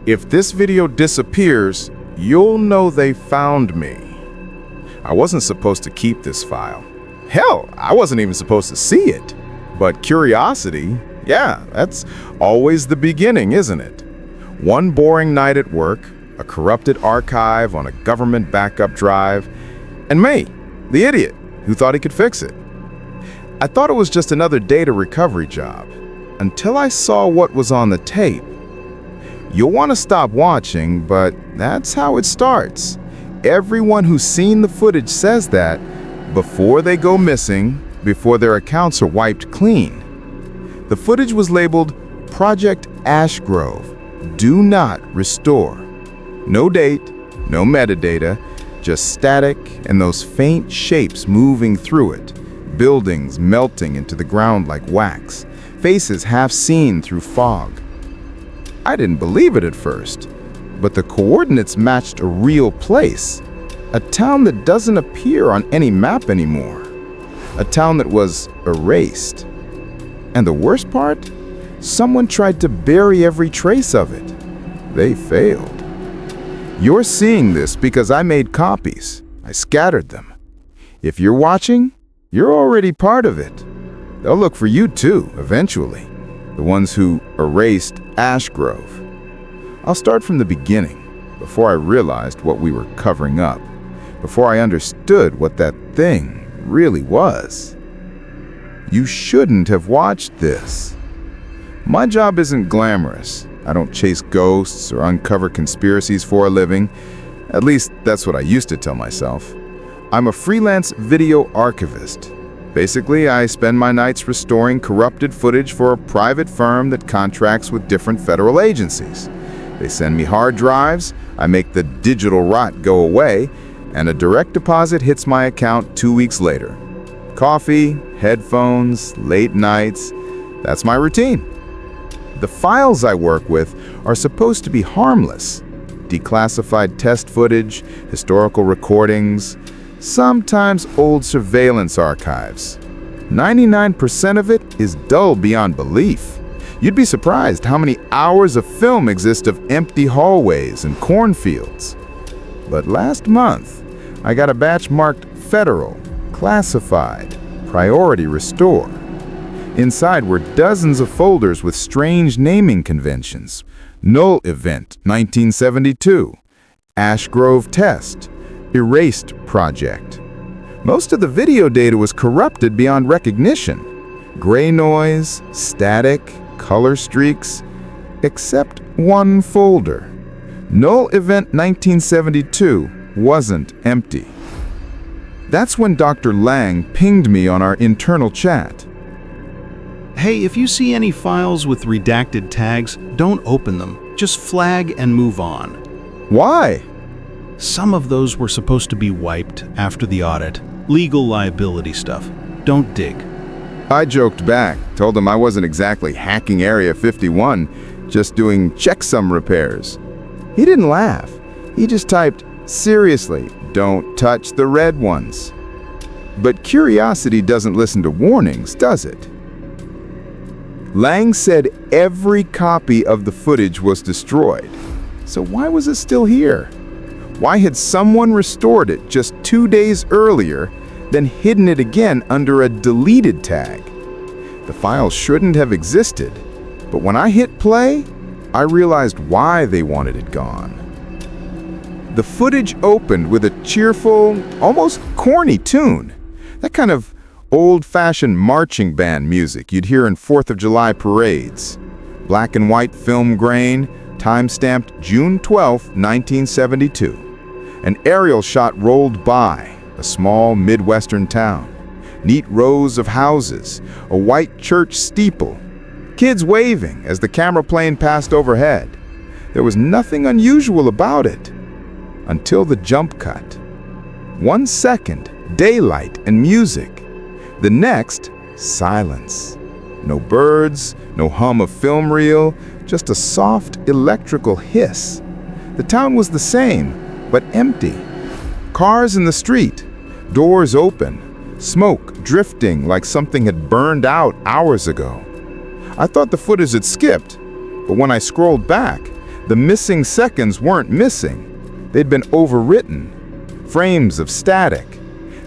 If this video disappears, you'll know they found me. I wasn't supposed to keep this file. Hell, I wasn't even supposed to see it. But curiosity, yeah, that's always the beginning, isn't it? One boring night at work, a corrupted archive on a government backup drive, and me, the idiot, who thought he could fix it. I thought it was just another data recovery job, until I saw what was on the tape. You'll want to stop watching, but that's how it starts. Everyone who's seen the footage says that before they go missing, before their accounts are wiped clean. The footage was labeled Project Ashgrove, Do Not Restore. No date, no metadata, just static and those faint shapes moving through it, buildings melting into the ground like wax, faces half seen through fog. I didn't believe it at first, but the coordinates matched a real place, a town that doesn't appear on any map anymore, a town that was erased. And the worst part? Someone tried to bury every trace of it. They failed. You're seeing this because I made copies. I scattered them. If you're watching, you're already part of it. They'll look for you too, eventually. The ones who erased Ashgrove. I'll start from the beginning, before I realized what we were covering up, before I understood what that thing really was. You shouldn't have watched this. My job isn't glamorous. I don't chase ghosts or uncover conspiracies for a living. At least that's what I used to tell myself. I'm a freelance video archivist. Basically, I spend my nights restoring corrupted footage for a private firm that contracts with different federal agencies. They send me hard drives, I make the digital rot go away, and a direct deposit hits my account 2 weeks later. Coffee, headphones, late nights, that's my routine. The files I work with are supposed to be harmless. Declassified test footage, historical recordings, sometimes old surveillance archives. 99% of it is dull beyond belief. You'd be surprised how many hours of film exist of empty hallways and cornfields. But last month, I got a batch marked Federal, Classified, Priority Restore. Inside were dozens of folders with strange naming conventions. Null Event 1972, Ashgrove Test, Erased Project. Most of the video data was corrupted beyond recognition. Gray noise, static, color streaks, except one folder. Null Event 1972 wasn't empty. That's when Dr. Lang pinged me on our internal chat. Hey, if you see any files with redacted tags, don't open them. Just flag and move on. Why? Some of those were supposed to be wiped after the audit. Legal liability stuff. Don't dig. I joked back, told him I wasn't exactly hacking Area 51, just doing checksum repairs. He didn't laugh. He just typed, "Seriously, don't touch the red ones." But curiosity doesn't listen to warnings, does it? Lang said every copy of the footage was destroyed. So why was it still here? Why had someone restored it just 2 days earlier, then hidden it again under a deleted tag? The file shouldn't have existed, but when I hit play, I realized why they wanted it gone. The footage opened with a cheerful, almost corny tune. That kind of old-fashioned marching band music you'd hear in 4th of July parades. Black and white film grain, time-stamped June 12, 1972. An aerial shot rolled by, a small Midwestern town. Neat rows of houses, a white church steeple. Kids waving as the camera plane passed overhead. There was nothing unusual about it. Until the jump cut. 1 second, daylight and music. The next, silence. No birds, no hum of film reel, just a soft electrical hiss. The town was the same, but empty. Cars in the street, doors open, smoke drifting like something had burned out hours ago. I thought the footage had skipped, but when I scrolled back, The missing seconds weren't missing. They'd been overwritten. Frames of static.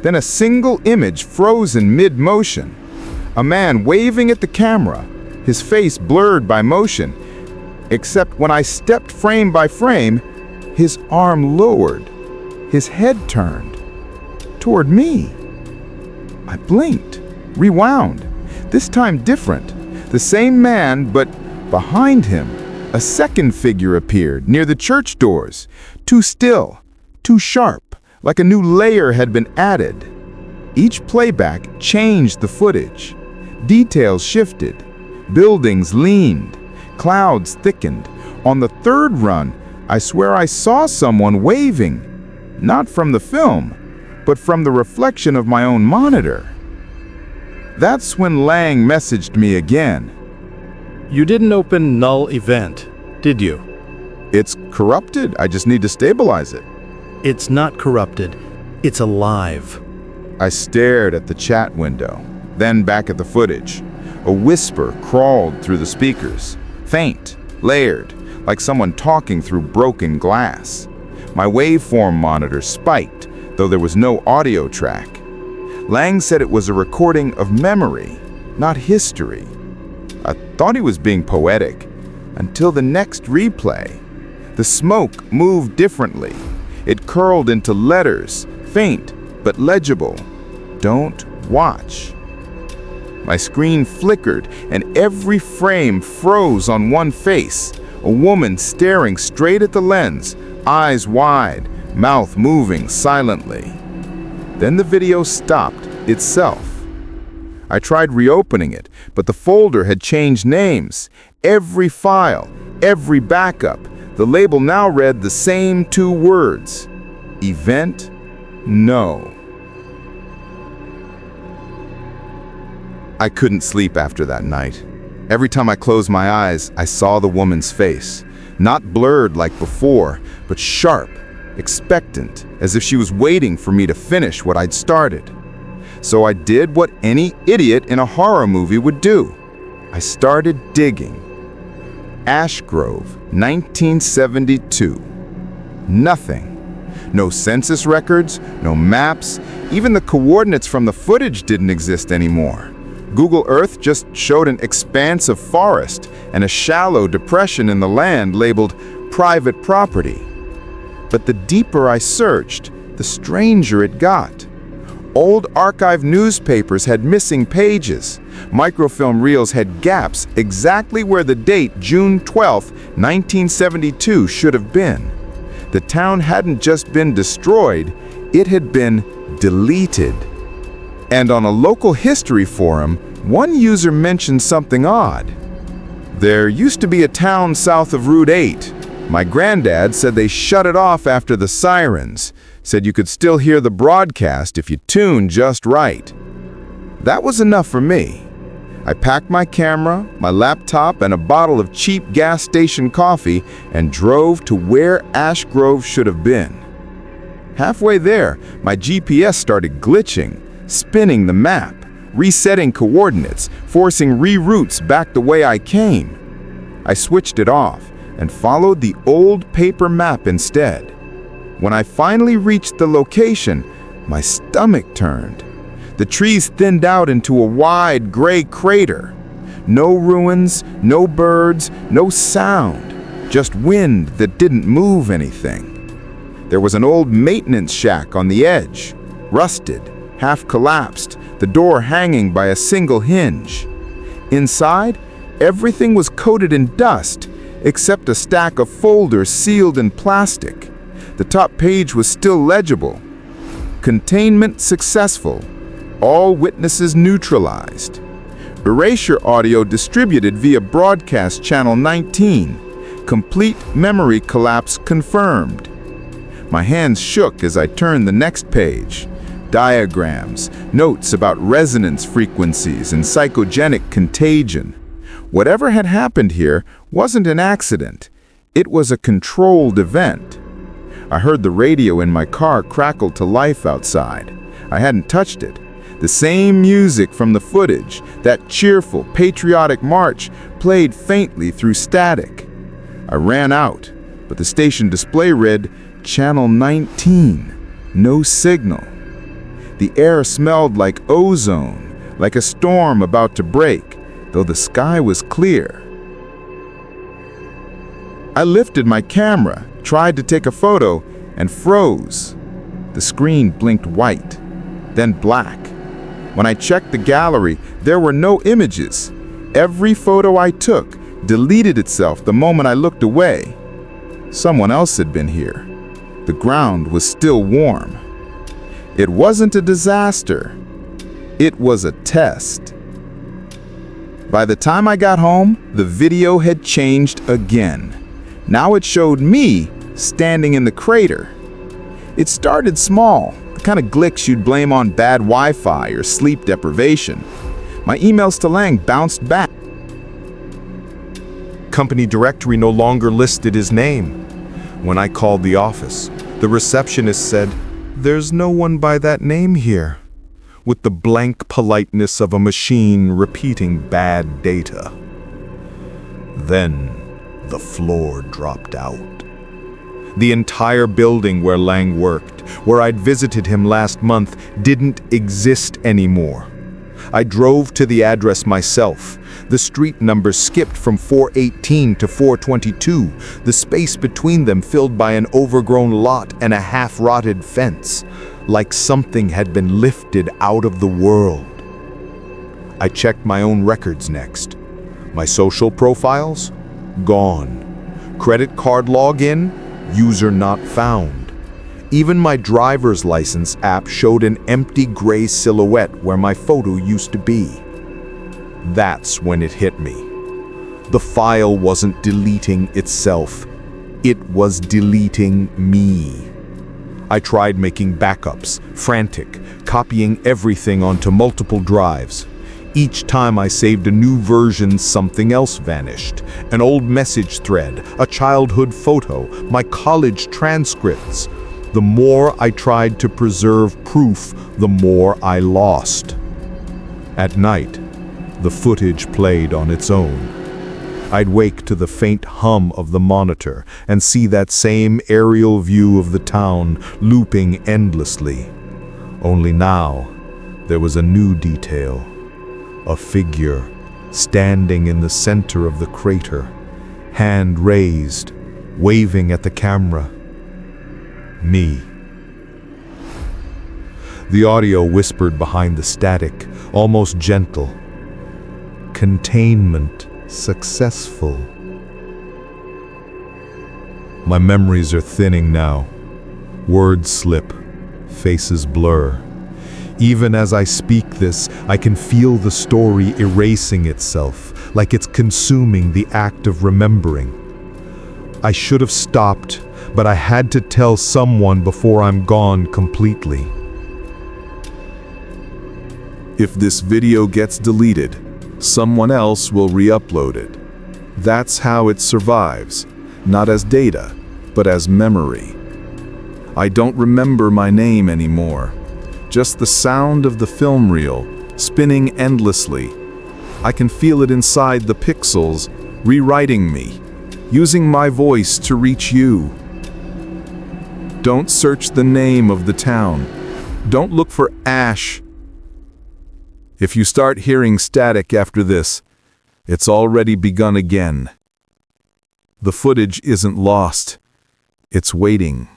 Then a single image froze in mid-motion. A man waving at the camera, his face blurred by motion. Except when I stepped frame by frame, his arm lowered, his head turned toward me. I blinked, rewound, this time different. The same man, but behind him, a second figure appeared near the church doors, too still, too sharp, like a new layer had been added. Each playback changed the footage. Details shifted, buildings leaned, clouds thickened. On the third run, I swear I saw someone waving, not from the film, but from the reflection of my own monitor. That's when Lang messaged me again. You didn't open null event, did you? It's corrupted. I just need to stabilize it. It's not corrupted. It's alive. I stared at the chat window, then back at the footage. A whisper crawled through the speakers, faint, layered, like someone talking through broken glass. My waveform monitor spiked, though there was no audio track. Lang said it was a recording of memory, not history. I thought he was being poetic, until the next replay. The smoke moved differently. It curled into letters, faint but legible. Don't watch. My screen flickered, and every frame froze on one face, a woman staring straight at the lens, eyes wide, mouth moving silently. Then the video stopped itself. I tried reopening it, but the folder had changed names. Every file, every backup, the label now read the same two words: Event No. I couldn't sleep after that night. Every time I closed my eyes, I saw the woman's face. Not blurred like before, but sharp, expectant, as if she was waiting for me to finish what I'd started. So I did what any idiot in a horror movie would do. I started digging. Ash Grove, 1972. Nothing. No census records, no maps, even the coordinates from the footage didn't exist anymore. Google Earth just showed an expanse of forest and a shallow depression in the land labeled private property. But the deeper I searched, the stranger it got. Old archive newspapers had missing pages. Microfilm reels had gaps exactly where the date June 12, 1972 should have been. The town hadn't just been destroyed, it had been deleted. And on a local history forum, one user mentioned something odd. There used to be a town south of Route 8. My granddad said they shut it off after the sirens, said you could still hear the broadcast if you tuned just right. That was enough for me. I packed my camera, my laptop, and a bottle of cheap gas station coffee and drove to where Ash Grove should have been. Halfway there, my GPS started glitching, spinning the map, resetting coordinates, forcing reroutes back the way I came. I switched it off and followed the old paper map instead. When I finally reached the location, my stomach turned. The trees thinned out into a wide gray crater. No ruins, no birds, no sound, just wind that didn't move anything. There was an old maintenance shack on the edge, rusted, half collapsed, the door hanging by a single hinge. Inside, everything was coated in dust, except a stack of folders sealed in plastic. The top page was still legible. Containment successful. All witnesses neutralized. Erasure audio distributed via broadcast channel 19. Complete memory collapse confirmed. My hands shook as I turned the next page. Diagrams, notes about resonance frequencies and psychogenic contagion. Whatever had happened here wasn't an accident. It was a controlled event. I heard the radio in my car crackle to life outside. I hadn't touched it. The same music from the footage, that cheerful, patriotic march, played faintly through static. I ran out, but the station display read Channel 19, no signal. The air smelled like ozone, like a storm about to break, though the sky was clear. I lifted my camera, tried to take a photo, and froze. The screen blinked white, then black. When I checked the gallery, there were no images. Every photo I took deleted itself the moment I looked away. Someone else had been here. The ground was still warm. It wasn't a disaster. It was a test. By the time I got home, the video had changed again. Now it showed me standing in the crater. It started small, the kind of glitch you'd blame on bad Wi-Fi or sleep deprivation. My emails to Lang bounced back. Company directory no longer listed his name. When I called the office, the receptionist said, "There's no one by that name here," with the blank politeness of a machine repeating bad data. Then the floor dropped out. The entire building where Lang worked, where I'd visited him last month, didn't exist anymore. I drove to the address myself. The street numbers skipped from 418 to 422, the space between them filled by an overgrown lot and a half-rotted fence, like something had been lifted out of the world. I checked my own records next. My social profiles? Gone. Credit card login? User not found. Even my driver's license app showed an empty gray silhouette where my photo used to be. That's when it hit me. The file wasn't deleting itself. It was deleting me. I tried making backups, frantic, copying everything onto multiple drives. Each time I saved a new version, something else vanished. An old message thread, a childhood photo, my college transcripts. The more I tried to preserve proof, the more I lost. At night, the footage played on its own. I'd wake to the faint hum of the monitor and see that same aerial view of the town looping endlessly. Only now, there was a new detail. A figure standing in the center of the crater, hand raised, waving at the camera. Me. The audio whispered behind the static, almost gentle. Containment successful. My memories are thinning now. Words slip, faces blur. Even as I speak this, I can feel the story erasing itself, like it's consuming the act of remembering. I should have stopped, but I had to tell someone before I'm gone completely. If this video gets deleted, someone else will re-upload it. That's how it survives, not as data, but as memory. I don't remember my name anymore. Just the sound of the film reel, spinning endlessly. I can feel it inside the pixels, rewriting me, using my voice to reach you. Don't search the name of the town. Don't look for ash. If you start hearing static after this, it's already begun again. The footage isn't lost. It's waiting.